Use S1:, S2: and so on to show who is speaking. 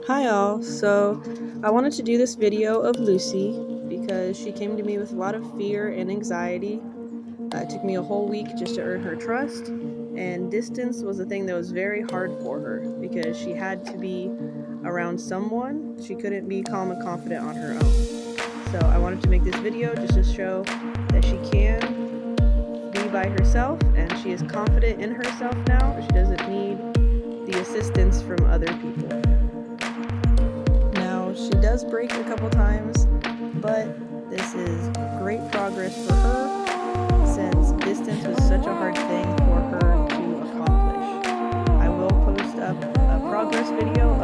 S1: Hi all. So I wanted to do this video of Lucy because she came to me with a lot of fear and anxiety. It took me a whole week just to earn her trust, and distance was a thing that was very hard for her because she had to be around someone. She couldn't be calm and confident on her own. So I wanted to make this video just to show that she can be by herself and she is confident in herself now. She doesn't need the assistance from other people. Now, she does break a couple times, but this is great progress for her since distance was such a hard thing for her to accomplish. I will post up a progress video